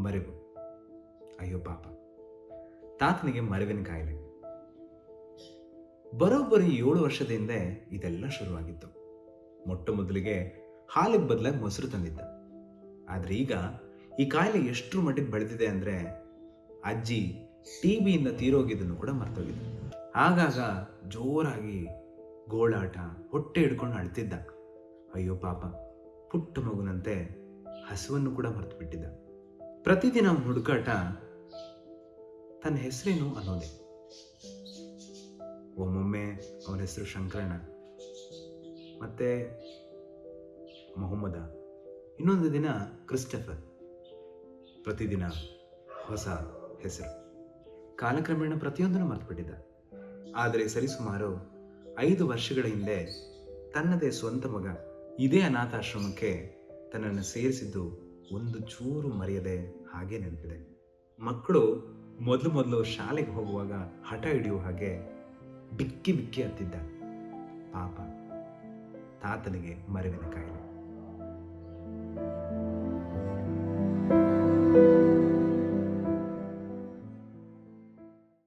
ಮರೆವು. ಅಯ್ಯೋ ಪಾಪ, ತಾತನಿಗೆ ಮರೆವಿನ ಕಾಯಿಲೆ. ಬರೋಬ್ಬರಿ 7 ವರ್ಷದ ಹಿಂದೆ ಇದೆಲ್ಲ ಶುರುವಾಗಿತ್ತು. ಮೊಟ್ಟ ಮೊದಲಿಗೆ ಹಾಲಿಗೆ ಬದಲಾಗಿ ಮೊಸರು ತಂದಿದ್ದ. ಆದ್ರೆ ಈಗ ಈ ಕಾಯಿಲೆ ಎಷ್ಟರ ಮಟ್ಟಿಗೆ ಬೆಳೆದಿದೆ ಅಂದ್ರೆ ಅಜ್ಜಿ ಟಿಬಿಯಿಂದ ತೀರೋಗಿದ್ದನ್ನು ಕೂಡ ಮರ್ತೋಗಿದ್ದ. ಆಗಾಗ ಜೋರಾಗಿ ಗೋಳಾಟ, ಹೊಟ್ಟೆ ಹಿಡ್ಕೊಂಡು ಅಳ್ತಿದ್ದ. ಅಯ್ಯೋ ಪಾಪ, ಪುಟ್ಟ ಮಗುನಂತೆ ಹಸುವನ್ನು ಕೂಡ ಮರೆತು ಬಿಟ್ಟಿದ್ದ. ಪ್ರತಿದಿನ ಅವನ ಹುಡುಕಾಟ ತನ್ನ ಹೆಸರೇನು ಅನ್ನೋದೇ. ಒಮ್ಮೊಮ್ಮೆ ಅವನ ಹೆಸರು ಶಂಕರಣ್ಣ, ಮತ್ತೆ ಮೊಹಮ್ಮದ, ಇನ್ನೊಂದು ದಿನ ಕ್ರಿಸ್ಟಫರ್. ಪ್ರತಿದಿನ ಹೊಸ ಹೆಸರು. ಕಾಲಕ್ರಮೇಣ ಪ್ರತಿಯೊಂದನ್ನು ಮರೆತುಬಿಟ್ಟಿದ್ದ. ಆದರೆ ಸರಿಸುಮಾರು 5 ವರ್ಷಗಳ ಹಿಂದೆ ತನ್ನದೇ ಸ್ವಂತ ಮಗ ಇದೇ ಅನಾಥಾಶ್ರಮಕ್ಕೆ ತನ್ನನ್ನು ಸೇರಿಸಿದ್ದು ಒಂದು ಚೂರು ಮರೆಯದೆ ಹಾಗೆ ನೆನಪಿದೆ. ಮಕ್ಕಳು ಮೊದಲು ಶಾಲೆಗೆ ಹೋಗುವಾಗ ಹಠ ಹಿಡಿಯುವ ಹಾಗೆ ಬಿಕ್ಕಿ ಬಿಕ್ಕಿ ಹತ್ತಿದ್ದ. ಪಾಪ, ತಾತನಿಗೆ ಮರೆವಿನ ಕಾಯಿಲೆ.